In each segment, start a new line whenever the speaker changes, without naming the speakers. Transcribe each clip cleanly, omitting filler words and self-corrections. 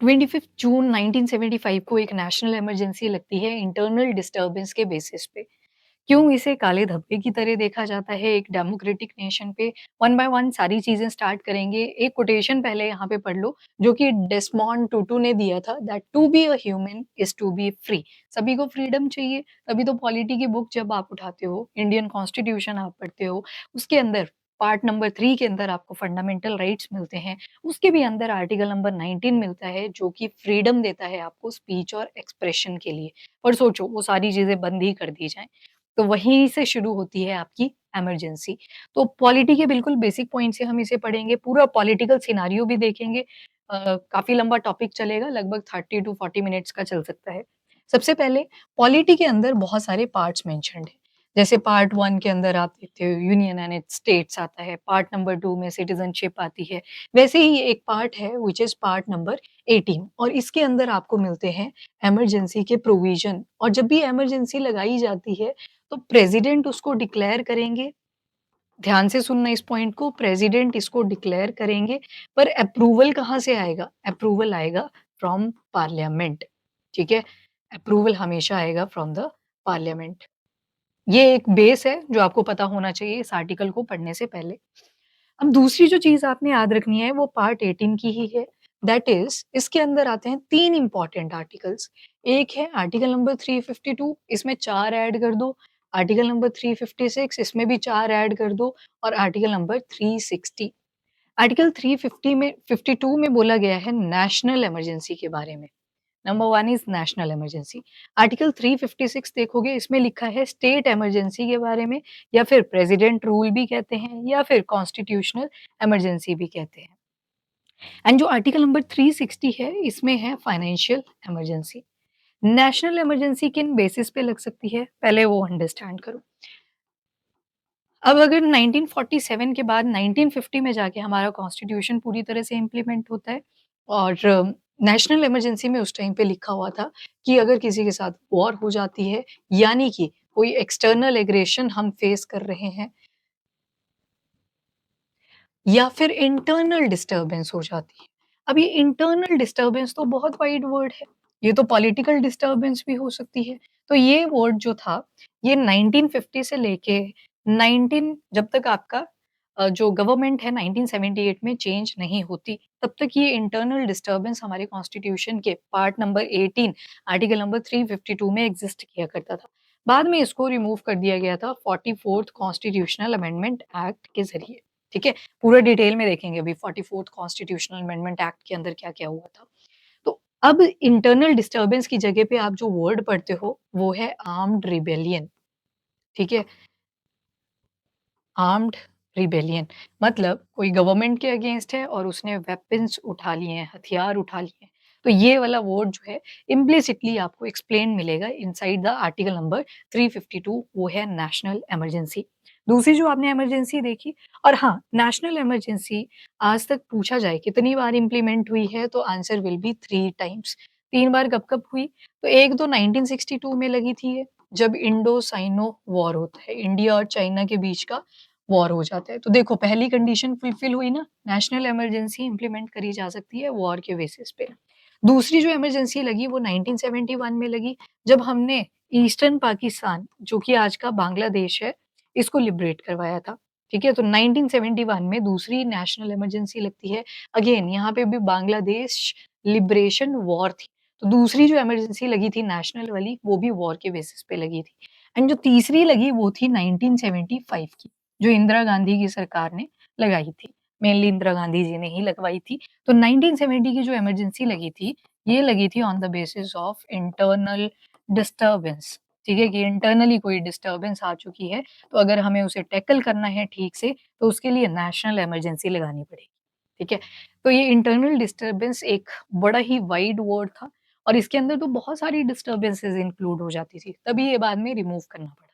25 जून 1975 को एक national emergency लगती है इंटरनल डिस्टर्बेंस के बेसिस पे। क्यों इसे काले धब्बे की तरह देखा जाता है एक डेमोक्रेटिक नेशन पे? वन बाय वन सारी चीज़ें स्टार्ट करेंगे। एक कोटेशन पहले यहाँ पे पढ़ लो, जो कि डेस्मोंड टुटू ने दिया था that to be a human is to be free. सभी को फ्रीडम चाहिए, तभी तो पॉलिटी की बुक जब आप उठाते हो, इंडियन कॉन्स्टिट्यूशन आप पढ़ते हो, उसके अंदर पार्ट नंबर 3 के अंदर आपको फंडामेंटल राइट्स मिलते हैं। उसके भी अंदर आर्टिकल नंबर 19 मिलता है, जो कि फ्रीडम देता है आपको स्पीच और एक्सप्रेशन के लिए। और सोचो वो सारी चीज़ें बंद ही कर दी जाएँ। तो वहीं से शुरू होती है आपकी इमरजेंसी। तो पॉलिटी के बिल्कुल बेसिक पॉइंट से हम इसे पढ़ेंगे, पूरा पॉलिटिकल सिनेरियो भी देखेंगे। काफ़ी लंबा टॉपिक चलेगा, लगभग 30 टू 40 मिनट्स का चल सकता है। सबसे पहले पॉलिटी के अंदर बहुत सारे पार्ट्स मेंशन्ड हैं। जैसे पार्ट 1 के अंदर आप देखते हो यूनियन एंड इट्स स्टेट्स आता है, पार्ट नंबर 2 में सिटीज़नशिप आती है। वैसे ही एक पार्ट है व्हिच इज़ पार्ट नंबर 18 और इसके अंदर आपको मिलते हैं इमरजेंसी के प्रोविज़न। और जब भी इमरजेंसी लगाई जाती है तो प्रेज़िडेंट उसको डिक्लेयर करेंगे। ध्यान से सुनना इस पॉइंट को, प्रेज़िडेंट इसको डिक्लेयर करेंगे, पर अप्रूवल कहाँ से आएगा? अप्रूवल आएगा फ्रॉम पार्लियामेंट, ठीक है? अप्रूवल हमेशा आएगा फ्रॉम द पार्लियामेंट। ये एक बेस है जो आपको पता होना चाहिए इस आर्टिकल को पढ़ने से पहले। अब दूसरी जो चीज़ आपने याद रखनी है वो पार्ट 18 की ही है। दैट इज़ इसके अंदर आते हैं 3 इम्पोर्टेंट आर्टिकल्स। एक है आर्टिकल नंबर 352, इसमें 4 ऐड कर दो। आर्टिकल नंबर 356 इसमें भी 4 ऐड कर दो और आर्टिकल नंबर 360। आर्टिकल 350 में 52 में बोला गया है नेशनल इमरजेंसी के बारे में। Number 1 is national emergency. Article 356 देखोगे इसमें लिखा है स्टेट इमरजेंसी के बारे में, या फिर प्रेज़िडेंट रूल भी कहते हैं या फिर कॉन्स्टिट्यूशनल इमरजेंसी भी कहते हैं। एंड जो आर्टिकल नंबर 360 है इसमें है फाइनेंशियल इमरजेंसी। नेशनल इमरजेंसी किन बेसिस पे लग सकती है, पहले वो अंडरस्टैंड करो। अब अगर 1947 के बाद 1950 में जाके हमारा कॉन्स्टिट्यूशन पूरी तरह से इम्प्लीमेंट होता है और नेशनल इमरजेंसी में उस टाइम पे लिखा हुआ था कि अगर किसी के साथ वॉर हो जाती है, यानी कि कोई एक्सटर्नल एग्रेशन हम फेस कर रहे हैं या फिर इंटरनल डिस्टर्बेंस हो जाती है। अब ये इंटरनल डिस्टर्बेंस तो बहुत वाइड वर्ड है, ये तो पॉलिटिकल डिस्टर्बेंस भी हो सकती है। तो ये वर्ड जो था, ये 1950 से लेके 19 जब तक आपका जो गवर्नमेंट है 1978 में चेंज नहीं होती, तब तक ये इंटरनल डिस्टर्बेंस हमारे कॉन्स्टिट्यूशन के पार्ट नंबर 18 आर्टिकल नंबर 352 में एग्ज़िस्ट किया करता था। बाद में इसको रिमूव कर दिया गया था 44th कॉन्स्टिट्यूशनल अमेंडमेंट एक्ट के ज़रिए, ठीक है? पूरा डिटेल में देखेंगे अभी 44th कॉन्स्टिट्यूशनल अमेंडमेंट एक्ट के अंदर क्या-क्या हुआ था। तो अब इंटरनल डिस्टर्बेंस की जगह पे आप जो वर्ड पढ़ते हो, वो है आर्म्ड रिबेलियन, ठीक है? आर्म्ड रिबेलियन मतलब कोई गवर्नमेंट के अगेंस्ट है और उसने वेपन्स उठा लिए हैं, हथियार उठा लिए हैं। तो ये वाला वर्ड जो है इम्प्लिसिटली आपको एक्सप्लेन मिलेगा इनसाइड द आर्टिकल नंबर 352, वो है नेशनल इमरजेंसी। दूसरी जो आपने इमरजेंसी देखी, और हाँ, नेशनल इमरजेंसी आज तक पूछा जाए कितनी बार इम्प्लीमेंट हुई है तो आंसर विल बी 3 टाइम्स। 3 बार कब-कब हुई? तो एक तो 1962 में लगी थी ये, जब इंडो साइनो वॉर होता है, इंडिया और चाइना के बीच का वॉर हो जाता है। तो देखो पहली कंडीशन फुलफिल हुई ना, नेशनल इमरजेंसी इम्प्लीमेंट करी जा सकती है वॉर के बेसिस पे। दूसरी जो इमरजेंसी लगी वो 1971 में लगी, जब हमने ईस्टर्न पाकिस्तान जो कि आज का बांग्लादेश है, इसको लिबरेट करवाया था। ठीक है? तो 1971 में दूसरी नेशनल इमरजेंसी लगती है। अगेन यहाँ पे भी बांग्लादेश लिबरेशन वॉर थी। तो दूसरी जो इमरजेंसी लगी थी नेशनल वाली, वो भी वॉर के बेसिस पे लगी थी। एंड जो तीसरी लगी वो थी 1975 की। जो इंदिरा गांधी की सरकार ने लगाई थी। मेनली इंदिरा गांधी जी ने ही लगवाई थी। तो 1970 की जो इमरजेंसी लगी थी, ये लगी थी on the basis of internal disturbance. ठीक है? कि इंटरनली कोई डिस्टर्बेंस आ चुकी है, तो अगर हमें उसे टैकल करना है ठीक से, तो उसके लिए नेशनल इमरजेंसी लगानी पड़ेगी। ठीक है? तो ये इंटरनल डिस्टर्बेंस एक बड़ा ही वाइड वर्ड था और इसके अंदर तो बहुत सारी डिस्टर्बेंसेस इंक्लूड हो जाती थी, तभी ये बाद में रिमूव करना पड़ा था।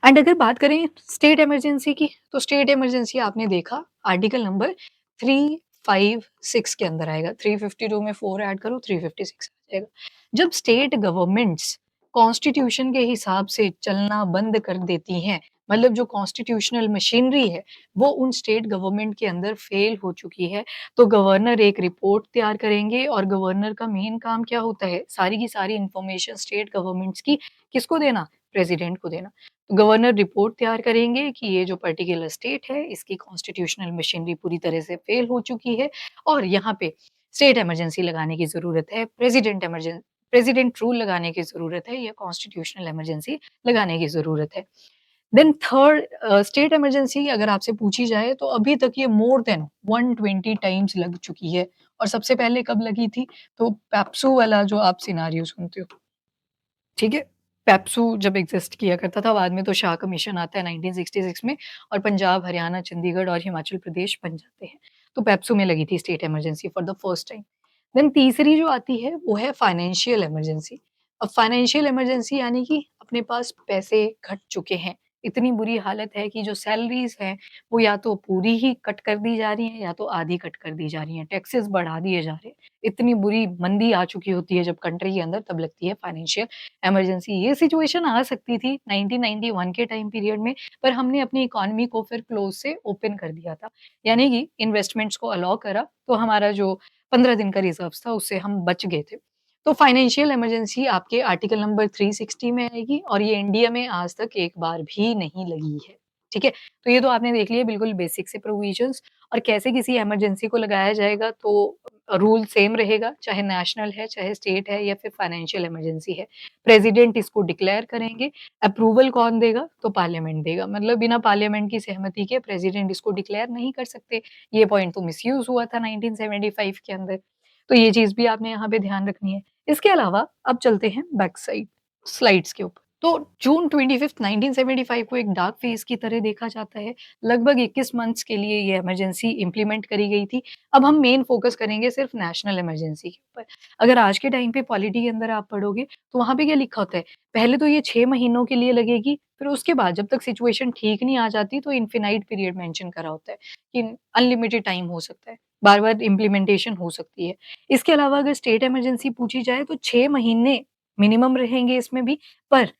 एंड अगर बात करें स्टेट इमरजेंसी की, तो स्टेट इमरजेंसी आपने देखा आर्टिकल नंबर 356 के अंदर आएगा। 352 में 4 ऐड करो 356 आ जाएगा। जब स्टेट गवर्नमेंट्स कॉन्स्टिट्यूशन के हिसाब से चलना बंद कर देती हैं, मतलब जो कॉन्स्टिट्यूशनल मशीनरी है, वो उन स्टेट गवर्नमेंट के अंदर फेल हो चुकी है। तो गवर्नर एक रिपोर्ट तैयार करेंगे और गवर्नर का मेन काम क्या होता है? सारी की सारी इन्फॉर्मेशन स्टेट गवर्नमेंट्स की किसको देना? प्रेज़िडेंट को देना। तो गवर्नर रिपोर्ट तैयार करेंगे कि ये जो पर्टिकुलर स्टेट है, इसकी कॉन्स्टिट्यूशनल मशीनरी पूरी तरह से फेल हो चुकी है और यहाँ पे स्टेट इमरजेंसी लगाने की ज़रूरत है, प्रेज़िडेंट रूल लगाने की ज़रूरत है या कॉन्स्टिट्यूशनल इमरजेंसी लगाने की ज़रूरत है। देन थर्ड स्टेट इमरजेंसी अगर आपसे पूछी जाए तो अभी तक ये मोर देन 120 टाइम्स लग चुकी है और सबसे पहले कब लगी थी? तो पेप्सू वाला जो आप सिनेरियो सुनते हो, ठीक है? पेप्सू जब एग्ज़िस्ट किया करता था, बाद में तो शाह कमीशन आता है 1966 में और पंजाब, हरियाणा, चंडीगढ़ और हिमाचल प्रदेश बन जाते हैं। तो पेप्सू में लगी थी state emergency for the first time. Then तीसरी जो आती है वो है फाइनेंशियल इमरजेंसी। अब फाइनेंशियल इमरजेंसी यानी कि अपने पास पैसे घट चुके हैं। इतनी बुरी हालत है कि जो सैलरीज़ हैं वो या तो पूरी ही कट कर दी जा रही हैं या तो आधी कट कर दी जा रही हैं। टैक्सेस बढ़ा दिए जा रहे हैं। इतनी बुरी मंदी आ चुकी होती है जब कंट्री के अंदर तब लगती है फाइनेंशियल इमरजेंसी। ये सिचुएशन आ सकती थी 1991 के टाइम पीरियड में, पर हमने अपनी इकोनॉमी को फिर क्लोज़ से ओपन कर दिया था। यानी कि इन्वेस्टमेंट्स को अलाउ करा, तो हमारा जो 15 दिन का रिज़र्व्स था, उससे हम बच गए थे। तो फाइनेंशियल इमरजेंसी आपके आर्टिकल नंबर 360 में आएगी और ये इंडिया में आज तक एक बार भी नहीं लगी है। ठीक है? तो ये तो आपने देख लिया बिल्कुल बेसिक से प्रोविजंस और कैसे किसी इमरजेंसी को लगाया जाएगा, तो रूल सेम रहेगा, चाहे नेशनल है, चाहे स्टेट है या फिर फाइनेंशियल इमरजेंसी है। प्रेज़िडेंट इसको डिक्लेयर करेंगे, अप्रूवल कौन देगा? तो पार्लियामेंट देगा। मतलब बिना पार्लियामेंट की सहमति के प्रेज़िडेंट इसको डिक्लेयर नहीं कर सकते। ये पॉइंट तो मिसयूज़ हुआ था 1975 के अंदर। तो ये चीज़ भी आपने यहाँ पे ध्यान रखनी है। इसके अलावा अब चलते हैं बैक साइड स्लाइड्स के ऊपर। तो जून 25 1975 को एक डार्क फेज़ की तरह देखा जाता है। लगभग 21 मंथ्स के लिए ये इमरजेंसी इम्प्लीमेंट करी गई थी। अब हम मेन फ़ोकस करेंगे सिर्फ़ नेशनल इमरजेंसी के ऊपर। अगर आज के टाइम पे पॉलिटी के अंदर आप पढ़ोगे, तो वहाँ पे क्या लिखा होता है, पहले तो ये 6 महीनों के लिए लगेगी, फिर उसके बाद जब तक सिचुएशन ठीक नहीं आ जाती, तो इन्फिनाइट पीरियड मेंशन करा होता है कि अनलिमिटेड टाइम हो सकता है, बार-बार इम्प्लीमेंटेशन हो सकती है। इसके अलावा अगर स्टेट इमरजेंसी पूछी जाए, तो 6 महीने मिनिमम रहेंगे इसमें भी, पर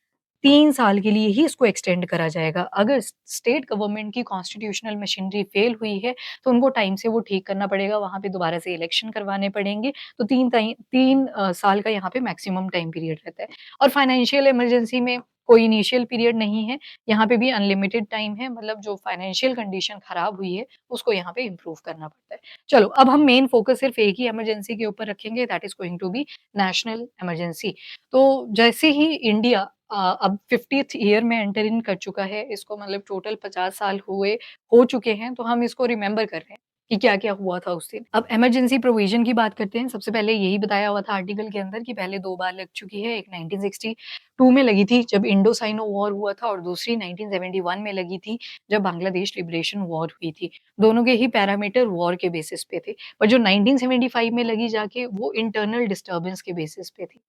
3 साल के लिए ही इसको एक्सटेंड करा जाएगा। अगर स्टेट गवर्नमेंट की कॉन्स्टिट्यूशनल मशीनरी फेल हुई है, तो उनको टाइम से वो ठीक करना पड़ेगा, वहाँ पे दोबारा से इलेक्शन करवाने पड़ेंगे, तो 3 साल का यहाँ पे मैक्सिमम टाइम पीरियड रहता है। और फाइनेंशियल इमरजेंसी में कोई इनिशियल पीरियड नहीं है, यहाँ पे भी अनलिमिटेड टाइम है, मतलब जो फाइनेंशियल कंडीशन खराब हुई है, उसको यहाँ पे इम्प्रूव करना पड़ता है। चलो, अब हम मेन फोकस सिर्फ एक ही इमरजेंसी के ऊपर रखेंगे, that is going to be national emergency. तो जैसे ही इंडिया अब 50th ईयर में एंटर इन कर चुका है, इसको मतलब टोटल 50 साल हो चुके हैं, तो हम इसको रिमेंबर कर रहे हैं कि क्या-क्या हुआ था उस दिन। अब इमरजेंसी प्रोविज़न की बात करते हैं, सबसे पहले यही बताया हुआ था आर्टिकल के अंदर कि पहले 2 बार लग चुकी है, एक 1962 में लगी थी जब इंडो-साइनो वॉर हुआ था और दूसरी 1971 में लगी थी जब बांग्लादेश लिबरेशन वॉर हुई थी। दोनों के ही पैरामीटर वॉर के बेसिस पे थे, पर जो 1975 में लगी जाके वो इंटरनल डिस्टर्बेंस के बेसिस पे थी।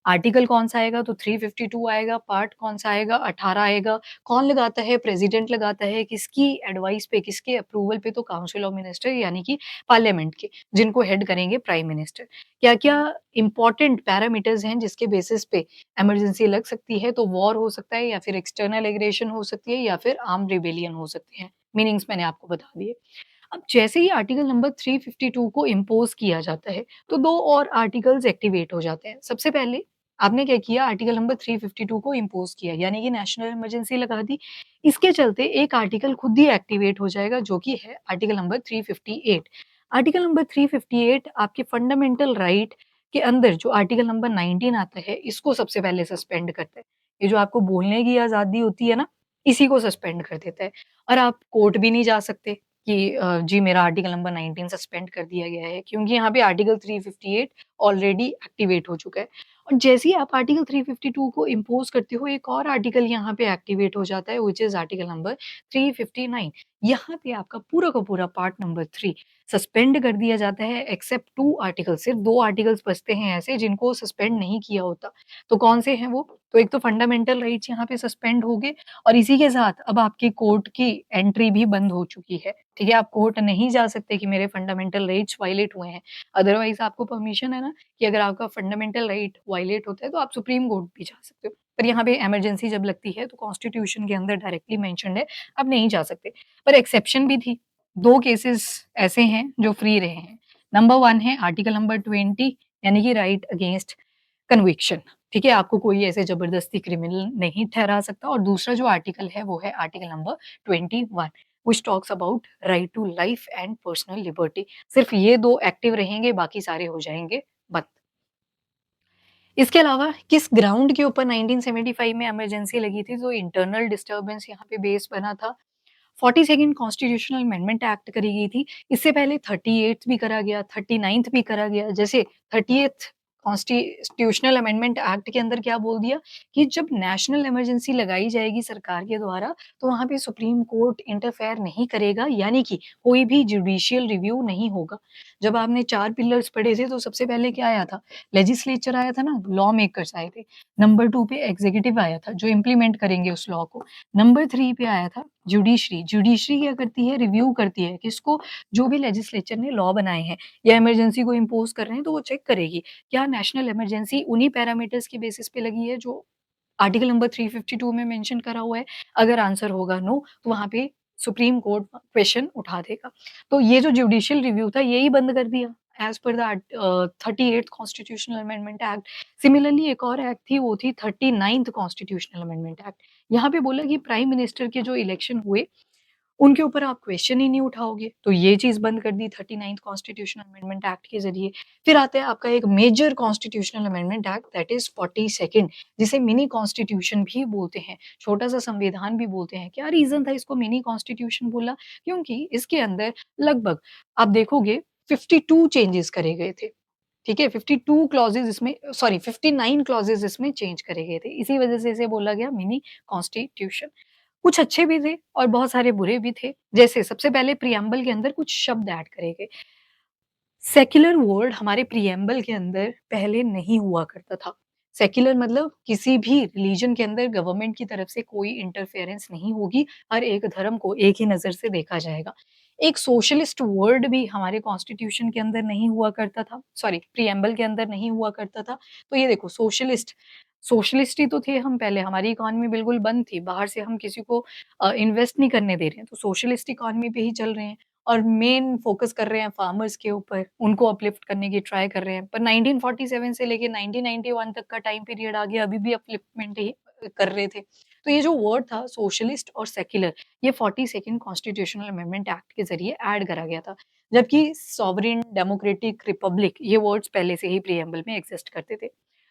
आर्टिकल कौन-सा आएगा तो 352 आएगा, पार्ट कौन-सा आएगा 18 आएगा। कौन लगाता है? प्रेज़िडेंट लगाता है। किसकी एडवाइस पे, किसके अप्रूवल पे? तो काउंसिल ऑफ मिनिस्टर यानी कि पार्लियामेंट के, जिनको हेड करेंगे प्राइम मिनिस्टर। क्या-क्या इम्पोर्टेंट पैरामीटर्स हैं जिसके बेसिस पे इमरजेंसी लग सकती है? तो वॉर हो सकता है या फिर एक्सटर्नल एग्रेशन हो सकती है या फिर आर्म्ड रिबेलियन हो सकते हैं। मीनिंग्स मैंने आपको बता दिए। अब जैसे ही आर्टिकल नंबर 352 को इम्पोज़ किया जाता है, तो 2 और आर्टिकल्स एक्टिवेट हो जाते हैं। सबसे पहले आपने क्या किया, आर्टिकल नंबर 352 को इम्पोज़ किया, यानी कि नेशनल इमरजेंसी लगा दी। इसके चलते एक आर्टिकल खुद ही एक्टिवेट हो जाएगा जो कि है आर्टिकल नंबर 358। आर्टिकल नंबर 358 आपके फंडामेंटल राइट के अंदर जो आर्टिकल नंबर 19 आता है, इसको सबसे पहले सस्पेंड करता है। ये जो आपको बोलने की आज़ादी होती है ना, इसी को सस्पेंड कर देता है और आप कोर्ट भी नहीं जा सकते कि जी मेरा आर्टिकल नंबर 19 सस्पेंड कर दिया गया है, क्योंकि यहाँ पे आर्टिकल 358 ऑलरेडी एक्टिवेट हो चुका है। और जैसे ही आप आर्टिकल 352 को इम्पोज़ करते हो, एक और आर्टिकल यहाँ पे एक्टिवेट हो जाता है व्हिच इज़ आर्टिकल नंबर 359। यहाँ पे आपका पूरा का पूरा पार्ट नंबर 3 सस्पेंड कर दिया जाता है एक्सेप्ट 2 आर्टिकल्स, सिर्फ 2 आर्टिकल्स बचते हैं ऐसे जिनको सस्पेंड नहीं किया होता। तो कौन से हैं वो? तो एक तो फंडामेंटल राइट्स यहाँ पे सस्पेंड हो गए और इसी के साथ अब आपकी कोर्ट की एंट्री भी बंद हो चुकी है। ठीक है? आप कोर्ट नहीं जा सकते कि मेरे फंडामेंटल राइट्स वायलेट हुए हैं। अदरवाइज़ आपको परमिशन है ना कि अगर आपका फंडामेंटल राइट वायलेट होता है तो आप सुप्रीम कोर्ट भी जा सकते हो। पर यहाँ पे इमरजेंसी जब लगती है तो कॉन्स्टिट्यूशन के अंदर डायरेक्टली मेंशन्ड है, आप नहीं जा सकते। पर एक्सेप्शन भी थी। 2 केसेस ऐसे हैं जो फ्री रहे हैं। नंबर 1 है आर्टिकल नंबर 20 यानी कि राइट अगेंस्ट कन्विक्शन, ठीक है? आपको कोई ऐसे ज़बरदस्ती क्रिमिनल नहीं ठहरा सकता और दूसरा जो आर्टिकल है वो है article number 21 which talks about right to life and personal liberty. सिर्फ ये 2 एक्टिव रहेंगे, बाकी सारे हो जाएँगे बंद। इसके अलावा किस ग्राउंड के ऊपर 1975 में इमरजेंसी लगी थी, तो इंटरनल डिस्टर्बेंस यहाँ पे बेस बना था। 42nd कॉन्स्टिट्यूशनल अमेंडमेंट एक्ट करी गई थी। इससे पहले 38th भी करा गया, 39th भी करा गया। जैसे 30th कॉन्स्टिट्यूशनल अमेंडमेंट एक्ट के अंदर क्या बोल दिया कि जब नेशनल इमरजेंसी लगाई जाएगी सरकार के द्वारा, तो वहाँ पे सुप्रीम कोर्ट इंटरफेयर नहीं करेगा, यानी कि कोई भी जुडिशियल रिव्यू नहीं होगा। जब आपने 4 पिलर्स पढ़े थे, तो सबसे पहले क्या आया था? लेजिस्लेचर आया था ना, लॉ मेकर्स आए थे। नंबर 2 पे एग्जीक्यूटिव आया था, जो इम्प्लीमेंट करेंगे उस लॉ को। नंबर 3 पे आया था जुडिशरी। जुडिशरी क्या करती है? रिव्यू करती है किसको? जो भी लेजिस्लेचर ने लॉ बनाए हैं या इमरजेंसी को इम्पोज़ कर रहे हैं, तो वो चेक करेगी, क्या नेशनल इमरजेंसी उन्हीं पैरामीटर्स के बेसिस पे लगी है जो आर्टिकल नंबर 352 में मेंशन करा हुआ है? अगर आंसर होगा नो, तो वहाँ पे सुप्रीम कोर्ट क्वेश्चन उठा देगा। तो ये जो जुडिशियल रिव्यू था, यही बंद कर दिया as per the 38th constitutional amendment act. Similarly एक और एक्ट थी, वो थी 39th कॉन्स्टिट्यूशनल अमेंडमेंट एक्ट। यहाँ पे बोला कि प्राइम मिनिस्टर के जो इलेक्शन हुए, उनके ऊपर आप क्वेश्चन ही नहीं उठाओगे, तो ये चीज़ बंद कर दी 39th कॉन्स्टिट्यूशनल अमेंडमेंट एक्ट के ज़रिए। फिर आता है आपका एक major constitutional amendment act that is 42nd, जिसे मिनी कॉन्स्टिट्यूशन भी बोलते हैं, छोटा-सा संविधान भी बोलते हैं। क्या रीज़न था इसको मिनी कॉन्स्टिट्यूशन बोला? क्योंकि इसके अंदर लगभग आप देखोगे 52 चेंजेस करे गए थे। ठीक है? 52 क्लॉज़ेज़ इसमें, सॉरी 59 क्लॉज़ेज़ इसमें चेंज करे गए थे। इसी वज़ह से इसे बोला गया मिनी कॉन्स्टिट्यूशन। कुछ अच्छे भी थे और बहुत सारे बुरे भी थे। जैसे सबसे पहले प्रिएम्बल के अंदर कुछ शब्द ऐड करे गए। सेक्युलर वर्ड हमारे प्रिएम्बल के अंदर पहले नहीं हुआ करता था। सेक्युलर मतलब किसी भी रिलीजन के अंदर गवर्नमेंट की तरफ से कोई इंटरफेरेंस नहीं होगी, हर एक धर्म को एक ही नज़र से देखा जाएगा। एक सोशलिस्ट वर्ड भी हमारे कॉन्स्टिट्यूशन के अंदर नहीं हुआ करता था, सॉरी प्रिएम्बल के अंदर नहीं हुआ करता था। तो ये देखो सोशलिस्ट, सोशलिस्ट ही तो थे हम पहले, हमारी इकोनॉमी बिल्कुल बंद थी, बाहर से हम किसी को इन्वेस्ट नहीं करने दे रहे हैं, तो सोशलिस्ट इकोनॉमी पे ही चल रहे हैं। और मेन फ़ोकस कर रहे हैं फार्मर्स के ऊपर, उनको अपलिफ्ट करने की ट्राई कर रहे हैं। पर 1947 से लेके 1991 तक का टाइम पीरियड आ गया, अभी भी अपलिफ्टमेंट ही कर रहे थे। तो ये जो वर्ड था सोशलिस्ट और सेक्युलर, ये 42nd कॉन्स्टिट्यूशनल अमेंडमेंट एक्ट के ज़रिए ऐड करा गया था। जबकि सॉवरेन, डेमोक्रेटिक, रिपब्लिक ये वर्ड्स पहले से ही प्रिएम्बल में एक्सिस्ट करते थे।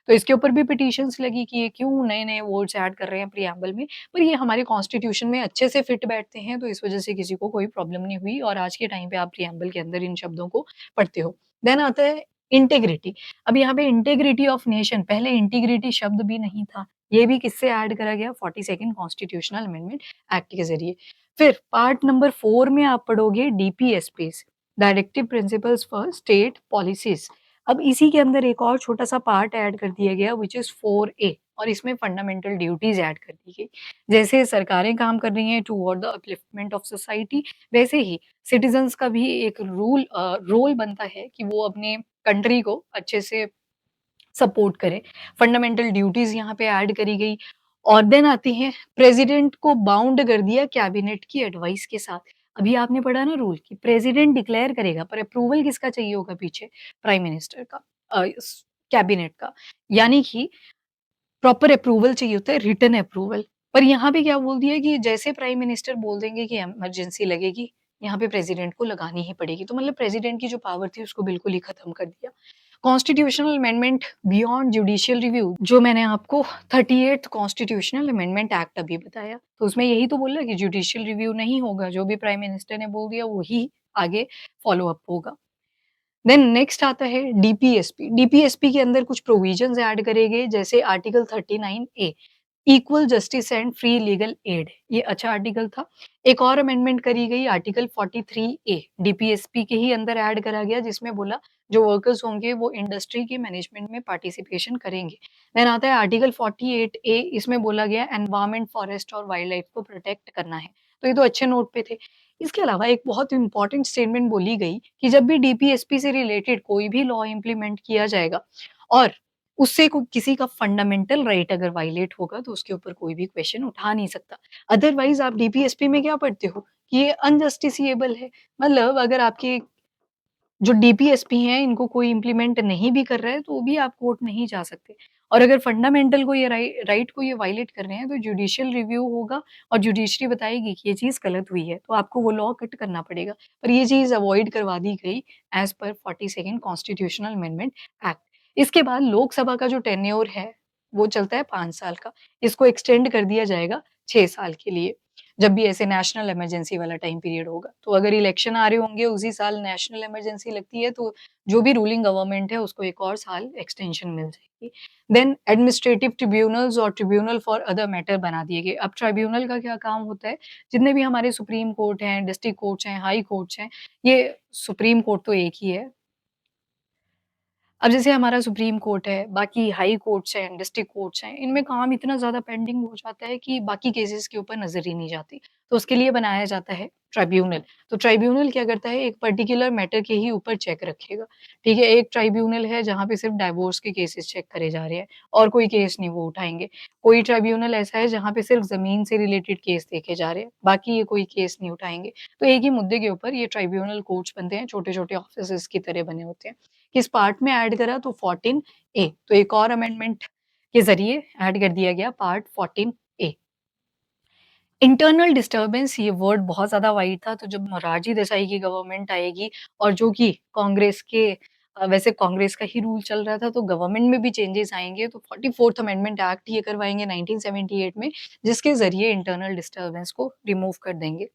तो इसके ऊपर भी पिटीशंस लगी कि ये क्यों नए-नए वर्ड्स ऐड कर रहे हैं प्रिएम्बल में, पर ये हमारे कॉन्स्टिट्यूशन में अच्छे से फिट बैठते हैं, तो इस वजह से किसी को कोई प्रॉब्लम नहीं हुई और आज के टाइम पे आप प्रिएम्बल के अंदर इन शब्दों को पढ़ते हो। देन आता है इंटीग्रिटी। अब यहाँ पे इंटीग्रिटी ऑफ नेशन, पहले इंटीग्रिटी शब्द भी नहीं था। ये भी किससे ऐड करा गया? 42nd कॉन्स्टिट्यूशनल अमेंडमेंट एक्ट के ज़रिए। फिर पार्ट नंबर 4 में आप पढ़ोगे DPSPs, directive principles for state policies. अब इसी के अंदर एक और छोटा-सा पार्ट ऐड कर दिया गया व्हिच इज़ 4A, और इसमें फंडामेंटल ड्यूटीज़ ऐड कर दी गई। जैसे सरकारें काम कर रही हैं toward the upliftment of society, वैसे ही सिटीज़न्स का भी एक रोल बनता है कि वो अपने कंट्री को अच्छे से सपोर्ट करें। फंडामेंटल ड्यूटीज़ यहाँ पे ऐड करी गई और देन आती हैं प्रेज़िडेंट को बाउंड कर दिया कैबिनेट की एडवाइस के साथ। अभी आपने पढ़ा ना रूल कि प्रेज़िडेंट डिक्लेयर करेगा, पर अप्रूवल किसका चाहिए होगा पीछे? प्राइम मिनिस्टर का, स कैबिनेट का। यानी कि प्रॉपर अप्रूवल चाहिए होता है, रिटन अप्रूवल। पर यहाँ पे क्या बोल दिया कि जैसे प्राइम मिनिस्टर बोल देंगे कि इमरजेंसी लगेगी, यहाँ पे प्रेज़िडेंट को लगानी ही पड़ेगी। तो मतलब प्रेज़िडेंट की जो पावर थी उसको बिल्कुल ही खत्म कर दिया। Constitutional amendment beyond judicial review, जो मैंने आपको 38th कॉन्स्टिट्यूशनल अमेंडमेंट एक्ट अभी बताया, तो उसमें यही तो बोला कि जुडिशियल रिव्यू नहीं होगा, जो भी प्राइम मिनिस्टर ने बोल दिया वही आगे फॉलो अप होगा। देन नेक्स्ट आता है डीपीएसपी। डीपीएसपी के अंदर कुछ प्रोविजंस ऐड करे गए, जैसे article 39 A, equal justice and free legal aid, ये अच्छा आर्टिकल था। एक और अमेंडमेंट करी गई आर्टिकल 43 ए, डीपीएसपी के ही अंदर ऐड करा गया, जिसमें बोला जो वर्कर्स होंगे वो इंडस्ट्री के मैनेजमेंट में पार्टिसिपेशन करेंगे। देन आता है आर्टिकल 48 ए, इसमें बोला गया एनवायरनमेंट, फॉरेस्ट और वाइल्ड लाइफ को प्रोटेक्ट करना है। तो ये तो अच्छे नोट पे थे। इसके अलावा एक बहुत इंपॉर्टेंट स्टेटमेंट बोली गई कि जब भी डीपीएसपी से रिलेटेड कोई भी लॉ इम्प्लीमेंट किया जाएगा और उससे को किसी का फंडामेंटल राइट अगर वायलेट होगा तो उसके ऊपर कोई भी क्वेश्चन उठा नहीं सकता। अदरवाइज़ आप डीपीएसपी में क्या पढ़ते हो कि ये अनजस्टिसिएबल है। मतलब अगर आपके जो डीपीएसपी हैं इनको कोई इम्प्लीमेंट नहीं भी कर रहा है तो भी आप कोर्ट नहीं जा सकते। और अगर फंडामेंटल को ये राइट को ये वायलेट कर रहे हैं तो जुडिशियल रिव्यू होगा और जुडिशरी बताएगी कि ये चीज़ गलत हुई है, तो आपको वो लॉ कट करना पड़ेगा। पर ये चीज़ अवॉइड करवा दी गई as per 42nd constitutional amendment act. इसके बाद लोकसभा का जो टेन्योर है, वो चलता है 5 साल का। इसको एक्सटेंड कर दिया जाएगा 6 साल के लिए। जब भी ऐसे नेशनल इमरजेंसी वाला टाइम पीरियड होगा। तो अगर इलेक्शन आ रहे होंगे उसी साल नेशनल इमरजेंसी लगती है तो जो भी रूलिंग गवर्नमेंट है उसको एक और साल एक्सटेंशन मिल जाएगी। देन एडमिनिस्ट्रेटिव ट्रिब्यूनल्स और ट्रिब्यूनल फॉर अदर मैटर बना दिए गए। अब ट्रिब्यूनल का क्या काम होता है, जितने भी हमारे सुप्रीम कोर्ट हैं, डिस्ट्रिक्ट कोर्ट्स हैं, हाई कोर्ट्स हैं, ये सुप्रीम कोर्ट तो एक ही है, अब जैसे हमारा सुप्रीम कोर्ट है, बाकी हाई कोर्ट्स हैं, डिस्ट्रिक्ट कोर्ट्स हैं, इनमें काम इतना ज़्यादा पेंडिंग हो जाता है कि बाकी केसेज़ के ऊपर नज़र ही नहीं जाती। तो उसके लिए बनाया जाता है ट्राइब्यूनल। तो ट्राइब्यूनल क्या करता है, एक पर्टिकुलर मैटर के ही ऊपर चेक रखेगा, ठीक है? एक ट्राइब्यूनल है जहाँ पे सिर्फ़ डाइवोर्स के केसेज़ चेक करे जा रहे हैं और कोई केस नहीं वो उठाएँगे। कोई ट्राइब्यूनल ऐसा है जहाँ पे सिर्फ़ ज़मीन से रिलेटेड केस देखे जा रहे हैं, बाकी ये कोई केस नहीं उठाएँगे। तो एक ही मुद्दे के ऊपर ये ट्राइब्यूनल कोर्ट्स बनते हैं, छोटे-छोटे ऑफिसेज़ की तरह बने होते हैं। किस पार्ट में ऐड करा तो 14 ए तो एक और अमेंडमेंट के ज़रिए ऐड कर दिया गया पार्ट 14 ए। इंटरनल डिस्टर्बेंस ये वर्ड बहुत ज़्यादा वाइड था, तो जब मोरारजी देसाई की गवर्नमेंट आएगी और जो कि कांग्रेस के वैसे कांग्रेस का ही रूल चल रहा था, तो गवर्नमेंट में भी चेंजेस आएँगे, तो 44th अमेंडमेंट एक्ट ये करवाएँगे 1978 में, जिसके ज़रिए इंटरनल डिस्टर्बेंस को रिमूव कर देंगे।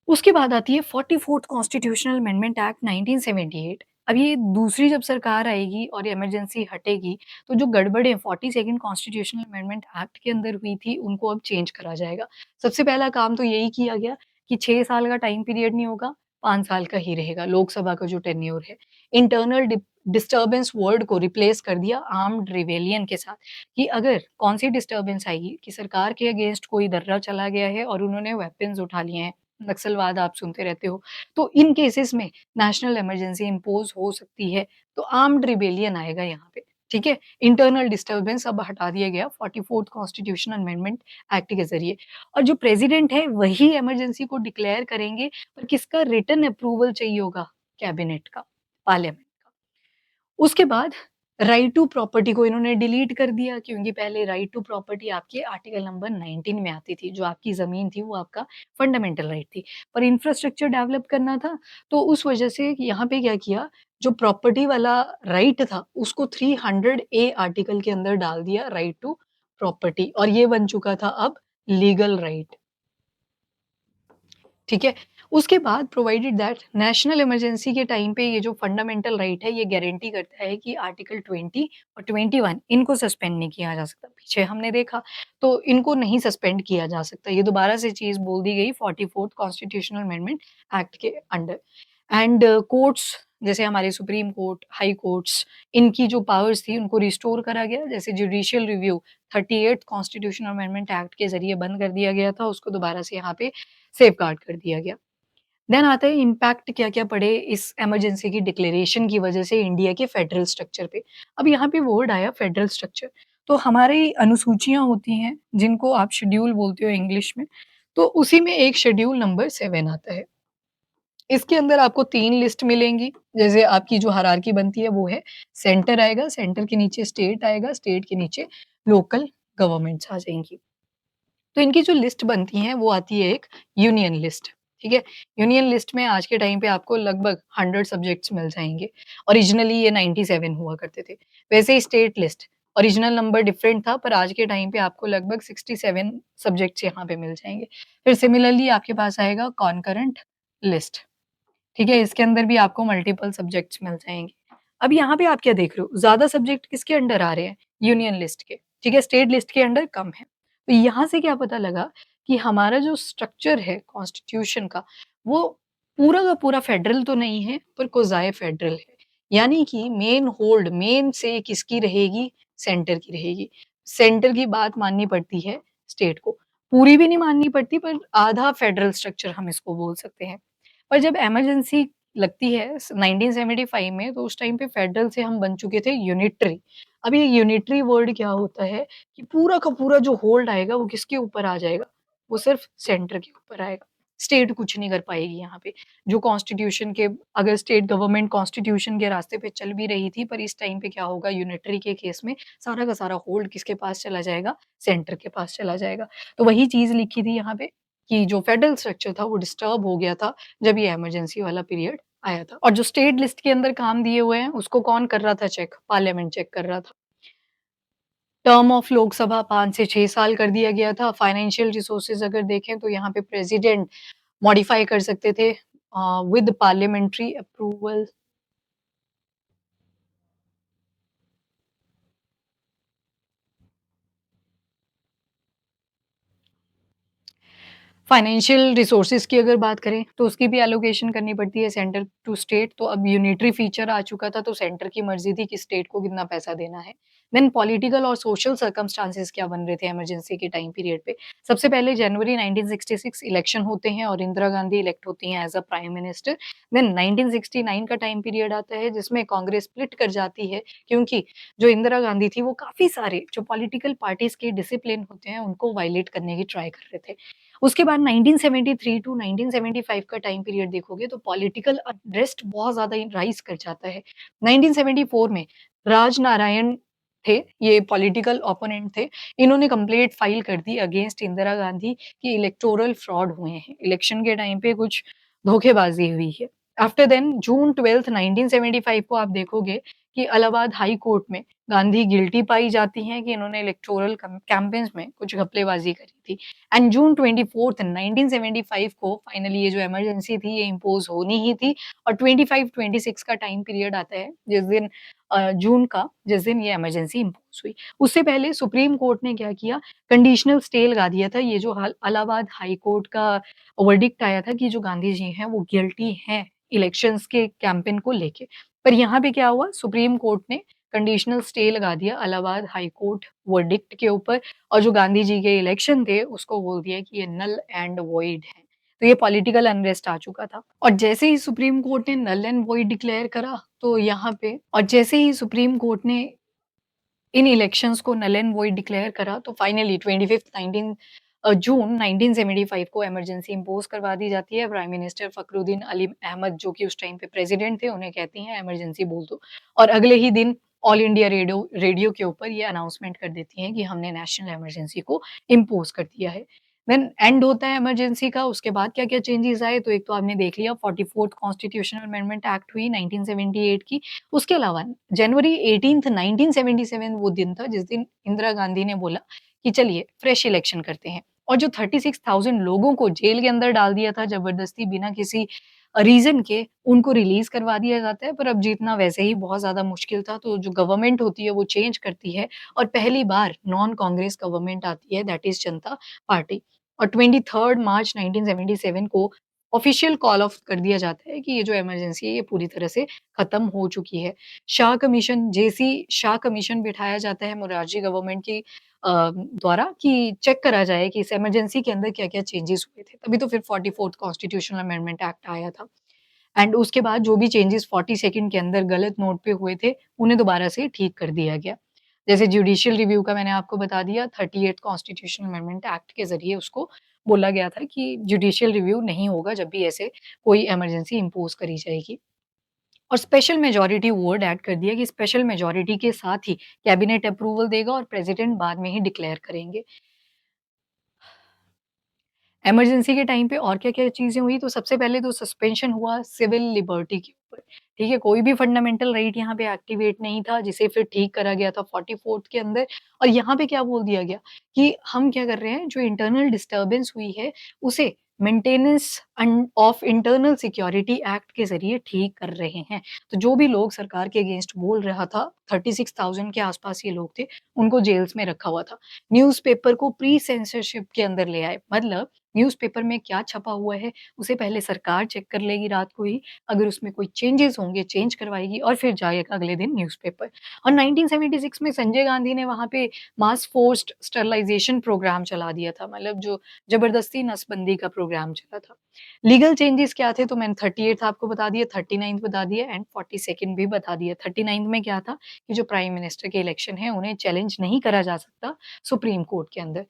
उसके बाद आती है 44th कॉन्स्टिट्यूशनल अमेंडमेंट एक्ट 1978। अब ये दूसरी जब सरकार आएगी और ये इमरजेंसी हटेगी, तो जो गड़बड़ें 42nd कॉन्स्टिट्यूशनल अमेंडमेंट एक्ट के अंदर हुई थी, उनको अब चेंज करा जाएगा। सबसे पहला काम तो यही किया गया कि 6 साल का टाइम पीरियड नहीं होगा, 5 साल का ही रहेगा, लोकसभा का जो टेन्योर है। इंटरनल डिस्टर्बेंस वर्ड को रिप्लेस कर दिया आर्म्ड रिबेलियन के साथ, कि अगर कौन-सी डिस्टर्बेंस आएगी कि सरकार के अगेंस्ट कोई दर्रा चला गया है और उन्होंने वेपन्स उठा लिए हैं, नक्सलवाद आप सुनते रहते हो। तो इन केसेस में नेशनल इमरजेंसी इम्पोज़ हो सकती है, तो आर्म्ड रिबेलियन आएगा यहाँ पे, ठीक है? इंटरनल डिस्टर्बेंस अब हटा दिया गया 44th कॉन्स्टिट्यूशनल अमेंडमेंट एक्ट के ज़रिए और जो प्रेज़िडेंट है वही इमरजेंसी को डिक्लेयर करेंगे, पर किसका रिटन अप्रूवल चाहिए होगा? कैबिनेट का, पार्लियामेंट का। उसके बाद राइट टू प्रॉपर्टी को इन्होंने डिलीट कर दिया क्योंकि पहले राइट टू प्रॉपर्टी आपके आर्टिकल नंबर 19 में आती थी, जो आपकी ज़मीन थी वो आपका फंडामेंटल राइट थी। पर इंफ्रास्ट्रक्चर डेवलप करना था, तो उस वजह से यहाँ पे क्या किया, जो प्रॉपर्टी वाला राइट था उसको 300 ए आर्टिकल के अंदर डाल दिया राइट टू प्रॉपर्टी और ये बन चुका था अब लीगल राइट। ठीक है? उसके बाद प्रोवाइडेड दैट नेशनल इमरजेंसी के टाइम पे ये जो फंडामेंटल राइट है, ये गारंटी करता है कि आर्टिकल 20 और 21 इनको सस्पेंड नहीं किया जा सकता। पीछे हमने देखा, तो इनको नहीं सस्पेंड किया जा सकता। ये दोबारा से चीज़ बोल दी गई 44th कॉन्स्टिट्यूशनल अमेंडमेंट एक्ट के अंडर। एंड कोर्ट्स जैसे हमारे सुप्रीम कोर्ट, हाई कोर्ट्स, इनकी जो पावर्स थी उनको रिस्टोर करा गया। जैसे judicial review 38th constitutional amendment act के ज़रिए बंद कर दिया गया था, उसको दोबारा से यहाँ पे सेफगार्ड कर दिया गया। देन आता है इम्पैक्ट क्या-क्या पड़े इस इमरजेंसी की डिक्लेरेशन की वजह से इंडिया के फेडरल स्ट्रक्चर पे। अब यहाँ पे वर्ड आया फेडरल स्ट्रक्चर, तो हमारी अनुसूचियाँ होती हैं, जिनको आप शेड्यूल बोलते हो इंग्लिश में, तो उसी में एक शेड्यूल नंबर 7 आता है। इसके अंदर आपको 3 लिस्ट मिलेंगी, जैसे आपकी जो हायरार्की बनती है वो है सेंटर आएगा, सेंटर के नीचे स्टेट आएगा, स्टेट के नीचे लोकल गवर्नमेंट्स आ जाएँगी। तो इनकी जो लिस्ट बनती है वो आती है एक यूनियन लिस्ट, ठीक है? यूनियन लिस्ट में आज के टाइम पे आपको लगभग 100 सब्जेक्ट्स मिल जाएँगे। ओरिजिनली ये 97 हुआ करते थे। वैसे ही state list, original number different था पर आज के टाइम पे आपको लगभग 67 सब्जेक्ट्स यहाँ पे मिल जाएँगे। फिर सिमिलरली आपके पास आएगा कॉन्करेंट लिस्ट। ठीक है? इसके अंदर भी आपको मल्टीपल सब्जेक्ट्स मिल जाएँगे। अब यहाँ पे आप क्या देख रहे हो? ज़्यादा सब्जेक्ट किसके अंडर आ रहे हैं? यूनियन लिस्ट के, ठीक है? स्टेट लिस्ट के अंडर कम है। तो यहाँ से क्या पता लगा कि हमारा जो स्ट्रक्चर है कॉन्स्टिट्यूशन का, वो पूरा का पूरा फेडरल तो नहीं है, पर क्वाज़ी फेडरल है। यानी कि मेन से किसकी रहेगी? सेंटर की रहेगी। सेंटर की बात माननी पड़ती है स्टेट को। पूरी भी नहीं माननी पड़ती, पर आधा फेडरल स्ट्रक्चर हम इसको बोल सकते हैं। पर जब इमरजेंसी लगती है 1975 में, तो उस टाइम पे फेडरल से हम बन चुके थे यूनिटरी। अब ये यूनिटरी वर्ड क्या होता है कि पूरा का पूरा जो होल्ड आएगा वो किसके ऊपर आ जाएगा? वो सिर्फ़ सेंटर के ऊपर आएगा। स्टेट कुछ नहीं कर पाएगी यहाँ पे। जो कॉन्स्टिट्यूशन के अगर स्टेट गवर्नमेंट कॉन्स्टिट्यूशन के रास्ते पे चल भी रही थी, पर इस टाइम पे क्या होगा यूनिटरी के केस में सारा का सारा होल्ड किसके पास चला जाएगा? सेंटर के पास चला जाएगा। तो वही चीज़ लिखी थी यहाँ पे कि जो फेडरल स्ट्रक्चर था वो डिस्टर्ब हो गया था जब ये इमरजेंसी वाला पीरियड आया था। और जो स्टेट लिस्ट के अंदर काम दिए हुए हैं उसको कौन कर रहा था चेक? पार्लियामेंट चेक कर रहा था। टर्म ऑफ लोकसभा 5 से 6 साल कर दिया गया था। फाइनेंशियल रिसोर्सेज़ अगर देखें तो यहाँ पे प्रेज़िडेंट मॉडिफ़ाई कर सकते थे with parliamentary approval. Financial resources की अगर बात करें, तो उसकी भी एलोकेशन करनी पड़ती है सेंटर टू स्टेट, तो अब यूनिटरी फीचर आ चुका था, तो सेंटर की मर्ज़ी थी कि स्टेट को कितना पैसा देना है। देन पॉलिटिकल और सोशल सर्कमस्टेंसेस क्या बन रहे थे इमरजेंसी के टाइम पीरियड पे। सबसे पहले जनवरी 1966 इलेक्शन होते हैं और इंदिरा गांधी इलेक्ट होती हैं as a prime minister. Then 1969 का टाइम पीरियड आता है जिसमें कांग्रेस स्प्लिट कर जाती है, क्योंकि जो इंदिरा गांधी थी वो काफ़ी सारे जो पॉलिटिकल पार्टीज़ के डिसिप्लिन होते हैं, उनको वायलेट करने की ट्राई कर रहे थे। उसके बाद 1973 टू 1975 का टाइम पीरियड देखोगे तो पॉलिटिकल अनरेस्ट बहुत ज़्यादा राइज़ कर जाता है। 1974 में राज नारायण थे, ये पॉलिटिकल ओपोनेंट थे। इन्होंने कंप्लेंट फाइल कर दी अगेंस्ट इंदिरा गांधी कि इलेक्टोरल फ्रॉड हुए हैं। इलेक्शन के टाइम पे कुछ धोखेबाज़ी हुई है। आफ्टर देन जून 12th 1975 को आप देखोगे कि इलाहाबाद हाई कोर्ट में गांधी गिल्टी पाई जाती हैं कि इन्होंने इलेक्टोरल कैंपेन्स में कुछ घपलेबाज़ी करी थी। एंड जून 24th 1975 को फाइनली ये जो इमरजेंसी थी ये इम्पोज़ होनी ही थी और 25-26 का टाइम पीरियड आता है जिस दिन जून का जिस दिन ये इमरजेंसी इम्पोज़ हुई। उससे पहले सुप्रीम कोर्ट ने क्या किया, कंडीशनल स्टे लगा दिया था। ये जो हल इलाहाबाद हाई कोर्ट का वर्डिक्ट आया था कि जो गांधी जी हैं वो गिल्टी हैं इलेक्शंस के कैंपेन को लेके। पर यहाँ पे क्या हुआ, सुप्रीम कोर्ट ने कंडीशनल स्टे लगा दिया इलाहाबाद हाई कोर्ट वर्डिक्ट के ऊपर और जो गांधी जी के इलेक्शन थे, उसको बोल दिया कि ये नल एंड वॉइड है। तो ये पॉलिटिकल अनरेस्ट आ चुका था और जैसे ही सुप्रीम कोर्ट ने नल एंड वॉइड डिक्लेयर करा, तो यहाँ पे और जैसे ही सुप्रीम कोर्ट ने इन इलेक्शंस को नल एंड वॉइड डिक्लेयर करा, तो फाइनली 25th 19 जून 1975 को इमरजेंसी इम्पोज़ करवा दी जाती है। प्राइम मिनिस्टर फ़खरुद्दीन अली अहमद जो कि उस टाइम पे प्रेज़िडेंट थे, उन्हें कहती हैं इमरजेंसी बोल दो और अगले ही दिन ऑल इंडिया रेडियो रेडियो के ऊपर ये अनाउंसमेंट कर देती हैं कि हमने नेशनल इमरजेंसी को इम्पोज़ कर दिया है। देन एंड होता है इमरजेंसी का, उसके बाद क्या-क्या चेंजेज़ आए, तो एक तो आपने देख लिया 44th कॉन्स्टिट्यूशनल अमेंडमेंट एक्ट हुई 1978 की। उसके अलावा जनवरी 18th 1977 वो दिन था जिस दिन इंदिरा गांधी ने बोला कि चलिए फ्रेश इलेक्शन करते हैं और जो 36,000 लोगों को जेल के अंदर डाल दिया था जबरदस्ती बिना किसी रीज़न के, उनको रिलीज़ करवा दिया जाता है। पर अब जीतना वैसे ही बहुत ज़्यादा मुश्किल था, तो जो गवर्नमेंट होती है वो चेंज करती है और पहली बार नॉन कांग्रेस गवर्नमेंट आती है, दैट इज़ जनता पार्टी। और 23 मार्च 1977 को ऑफिशियल कॉल ऑफ कर दिया जाता है कि ये जो इमरजेंसी है ये पूरी तरह से खत्म हो चुकी है। शाह कमीशन जेसी शाह कमीशन बिठाया जाता है मोरारजी गवर्नमेंट की द्वारा कि चेक करा जाए कि इस इमरजेंसी के अंदर क्या-क्या चेंजेस हुए थे। तभी तो फिर 44th कॉन्स्टिट्यूशनल अमेंडमेंट एक्ट आया था। एंड उसके बाद जो भी चेंजेस 40 सेकंड के अंदर गलत नोट पे हुए थे, उन्हें दोबारा से ठीक कर दिया गया। जैसे जुडिशियल रिव्यू का मैंने आपको बता दिया, 38 कॉन्स्टिट्यूशनल अमेंडमेंट एक्ट के ज़रिए उसको बोला गया था कि जुडिशियल रिव्यू नहीं होगा जब भी ऐसे कोई इमरजेंसी इम्पोज़ करी जाएगी। और स्पेशल मेजॉरिटी वर्ड ऐड कर दिया कि स्पेशल मेजॉरिटी के साथ ही कैबिनेट अप्रूवल देगा और प्रेज़िडेंट बाद में ही डिक्लेयर करेंगे। इमरजेंसी के टाइम पे और क्या-क्या चीज़ें हुई, तो सबसे पहले तो सस्पेंशन हुआ सिविल लिबर्टी के ऊपर, ठीक है? कोई भी फंडामेंटल राइट यहाँ पे एक्टिवेट नहीं था, जिसे फिर ठीक करा गया था 44th के अंदर और यहाँ पे क्या बोल दिया गया कि हम क्या कर रहे हैं, जो इंटरनल डिस्टर्बेंस हुई है, उसे maintenance of internal security act के ज़रिए ठीक कर रहे हैं। तो जो भी लोग सरकार के अगेंस्ट बोल रहा था, 36,000 के आस-पास ये लोग थे, उनको जेल्स में रखा हुआ था। न्यूज़पेपर को प्री सेंसरशिप के अंदर ले आए, मतलब न्यूज़पेपर में क्या छपा हुआ है, उसे पहले सरकार चेक कर लेगी रात को ही, अगर उसमें कोई चेंजेज़ होंगे, चेंज करवाएगी और फिर जाएगा अगले दिन न्यूज़पेपर। और 1976 में संजय गांधी ने वहाँ पे मास फोर्स्ड स्टरलाइज़ेशन प्रोग्राम चला दिया था, मतलब जो ज़बरदस्ती नसबंदी का प्रोग्राम चला था। लीगल चेंजेज़ क्या थे तो मैंने 38th आपको बता दिया, 39th बता दिया एंड 42nd भी बता दिया। 39th में क्या था कि जो प्राइम मिनिस्टर के इलेक्शन है, उन्हें चैलेंज नहीं करा जा सकता सुप्रीम कोर्ट के अंदर।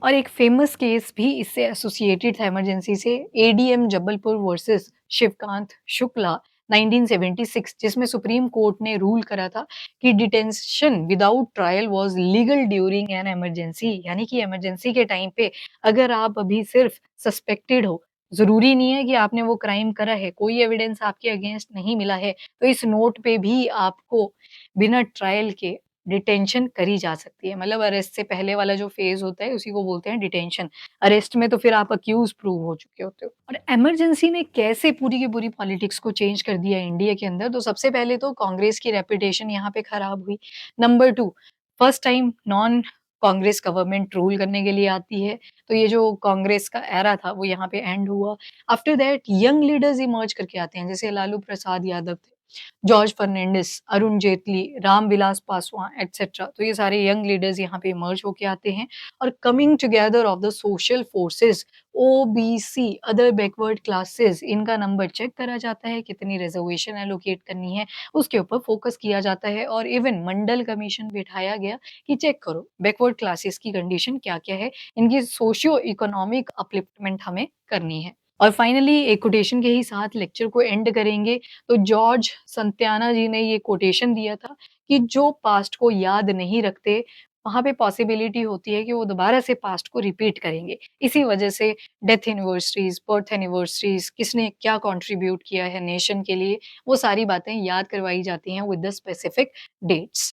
और एक फ़ेमस केस भी इससे एसोसिएटेड था इमरजेंसी से, एडीएम जबलपुर वर्सेस शिवकांत शुक्ला 1976, जिसमें सुप्रीम कोर्ट ने रूल करा था कि detention without trial was legal during an emergency, यानी कि इमरजेंसी के टाइम पे अगर आप अभी सिर्फ सस्पेक्टेड हो, ज़रूरी नहीं है कि आपने वो क्राइम करा है, कोई एविडेंस आपके अगेंस्ट नहीं मिला है, तो इस नोट पे भी आपको बिना ट्रायल के डिटेंशन करी जा सकती है। मतलब अरेस्ट से पहले वाला जो फ़ेज़ होता है उसी को बोलते हैं डिटेंशन। अरेस्ट में तो फिर आप अक्यूज़ प्रूव हो चुके होते हो। और इमरजेंसी ने कैसे पूरी की पूरी पॉलिटिक्स को चेंज कर दिया इंडिया के अंदर, तो सबसे पहले तो कांग्रेस की रेपुटेशन यहाँ पे खराब हुई। Number 2, first time non Congress government rule करने के लिए आती है, तो ये जो कांग्रेस का एरा था वो यहाँ पे एंड हुआ। After that young leaders emerge करके आते हैं, जैसे लालू प्रसाद यादव थे। जॉर्ज फर्नांडिस, अरुण जेटली, रामविलास पासवान एटसेट्रा, तो ये सारे यंग लीडर्स यहाँ पे इमर्ज होके आते हैं और coming together of the social forces, OBC, other backward classes, इनका नंबर चेक करा जाता है, कितनी रिजर्वेशन एलोकेट करनी है, उसके ऊपर फोकस किया जाता है और इवन मंडल कमीशन बिठाया गया कि चेक करो बैकवर्ड क्लासेस की कंडीशन क्या-क्या है, इनकी सोशियो इकोनॉमिक अपलिफ्टमेंट हमें करनी है। और फाइनली एक कोटेशन के ही साथ लेक्चर को एंड करेंगे। तो जॉर्ज संत्याना जी ने ये कोटेशन दिया था कि जो पास्ट को याद नहीं रखते, वहाँ पे पॉसिबिलिटी होती है कि वो दोबारा से पास्ट को रिपीट करेंगे। इसी वजह से डेथ एनिवर्सरीज़, बर्थ एनिवर्सरीज़, किसने क्या कंट्रीब्यूट किया है नेशन के लिए, वो सारी बातें याद करवाई जाती हैं विद द स्पेसिफिक डेट्स।